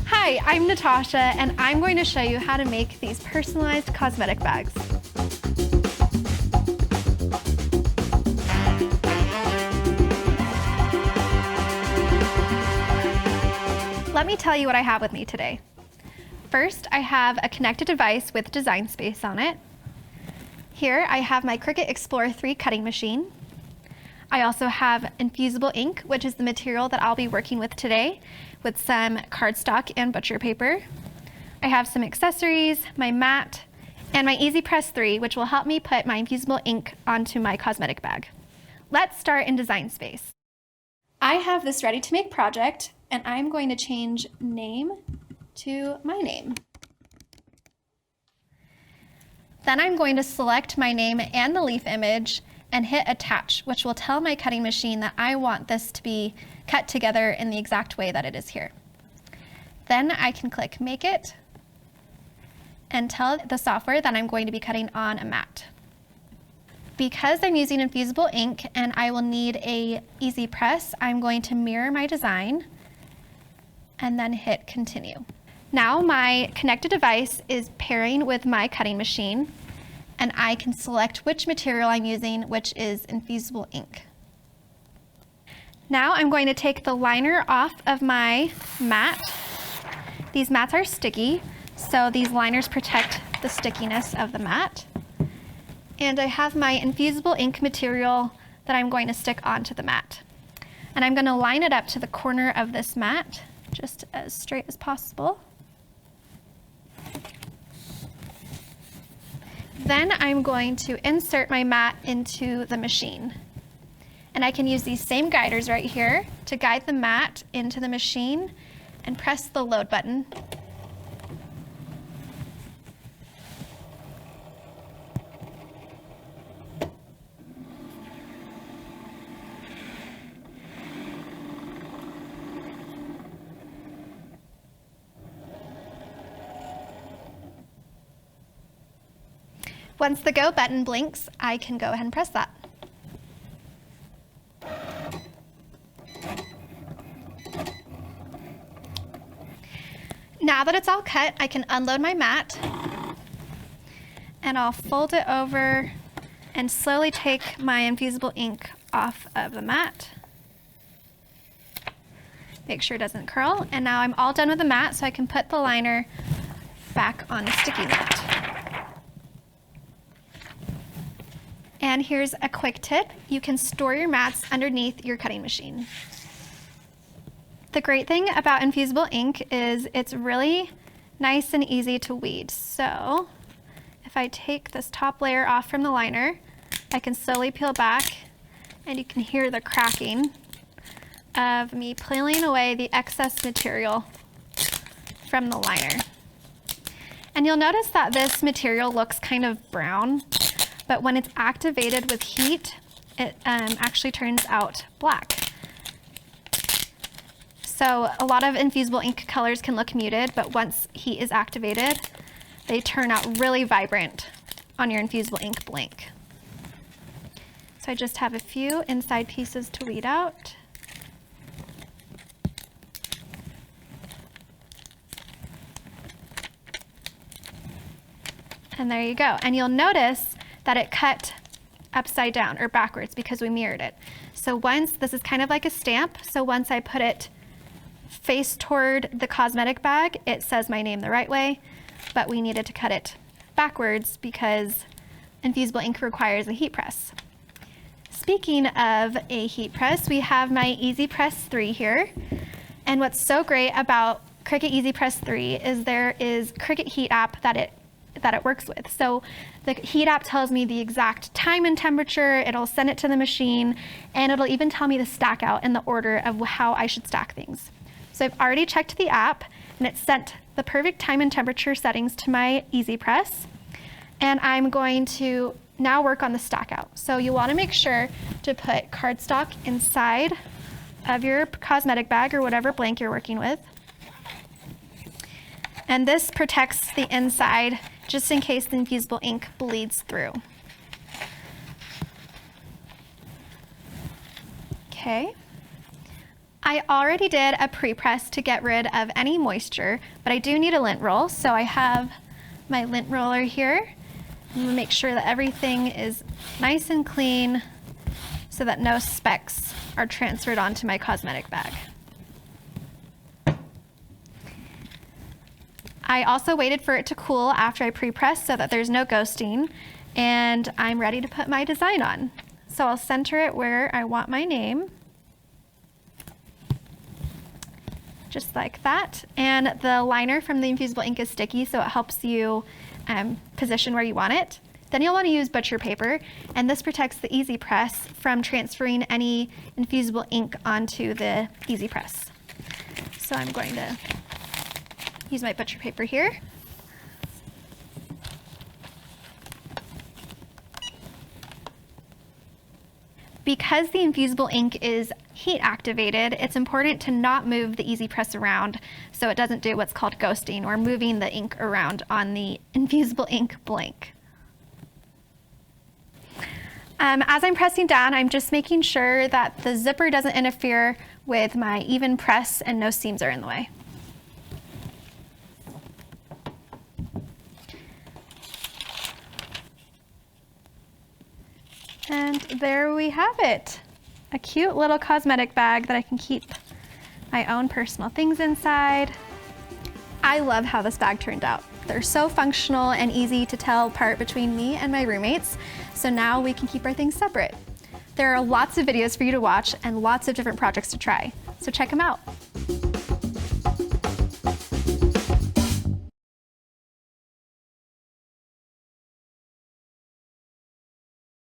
Hi, I'm Natasha, and I'm going to show you how to make these personalized cosmetic bags. Let me tell you what I have with me today. First, I have a connected device with design space on it. Here, I have my Cricut Explorer 3 cutting machine. I also have Infusible Ink, which is the material that I'll be working with today, with some cardstock and butcher paper. I have some accessories, my mat, and my EasyPress 3, which will help me put my Infusible Ink onto my cosmetic bag. Let's start in design space. I have this ready to make project, and I'm going to change name to my name. Then I'm going to select my name and the leaf image and hit attach, which will tell my cutting machine that I want this to be cut together in the exact way that it is here. Then I can click Make It and tell the software that I'm going to be cutting on a mat. Because I'm using Infusible Ink and I will need a EasyPress, I'm going to mirror my design and then hit Continue. Now my connected device is pairing with my cutting machine, and I can select which material I'm using, which is Infusible Ink. Now I'm going to take the liner off of my mat. These mats are sticky, so these liners protect the stickiness of the mat. And I have my Infusible Ink material that I'm going to stick onto the mat. And I'm going to line it up to the corner of this mat, just as straight as possible. Then I'm going to insert my mat into the machine. And I can use these same guiders right here to guide the mat into the machine and press the load button. Once the go button blinks, I can go ahead and press that. Now that it's all cut, I can unload my mat and I'll fold it over and slowly take my Infusible Ink off of the mat. Make sure it doesn't curl. And now I'm all done with the mat, so I can put the liner back on the sticky mat. And here's a quick tip. You can store your mats underneath your cutting machine. The great thing about Infusible Ink is it's really nice and easy to weed. So if I take this top layer off from the liner, I can slowly peel back and you can hear the cracking of me peeling away the excess material from the liner. And you'll notice that this material looks kind of brown, but when it's activated with heat, it actually turns out black. So a lot of Infusible Ink colors can look muted, but once heat is activated, they turn out really vibrant on your Infusible Ink blank. So I just have a few inside pieces to weed out. And there you go. And you'll notice that it cut upside down or backwards because we mirrored it. So once, this is kind of like a stamp, so once I put it face toward the cosmetic bag, it says my name the right way, but we needed to cut it backwards because Infusible Ink requires a heat press. Speaking of a heat press, we have my EasyPress 3 here. And what's so great about Cricut EasyPress 3 is there is Cricut Heat app that it works with. So the Heat app tells me the exact time and temperature, it'll send it to the machine, and it'll even tell me to stack out in the order of how I should stack things. So I've already checked the app, and it sent the perfect time and temperature settings to my EasyPress, and I'm going to now work on the stack out. So you want to make sure to put cardstock inside of your cosmetic bag or whatever blank you're working with. And this protects the inside just in case the Infusible Ink bleeds through. Okay. I already did a pre-press to get rid of any moisture, but I do need a lint roll, so I have my lint roller here. I'm gonna make sure that everything is nice and clean so that no specks are transferred onto my cosmetic bag. I also waited for it to cool after I pre-pressed so that there's no ghosting, and I'm ready to put my design on. So I'll center it where I want my name. Just like that. And the liner from the Infusible Ink is sticky, so it helps you position where you want it. Then you'll want to use butcher paper, and this protects the EasyPress from transferring any infusible ink onto the EasyPress. So I'm going to use my butcher paper here. Because the Infusible Ink is heat activated, it's important to not move the EasyPress around so it doesn't do what's called ghosting, or moving the ink around on the Infusible Ink blank. As I'm pressing down, I'm just making sure that the zipper doesn't interfere with my even press and no seams are in the way. And there we have it. A cute little cosmetic bag that I can keep my own personal things inside. I love how this bag turned out. They're so functional and easy to tell apart between me and my roommates, so now we can keep our things separate. There are lots of videos for you to watch and lots of different projects to try, so check them out.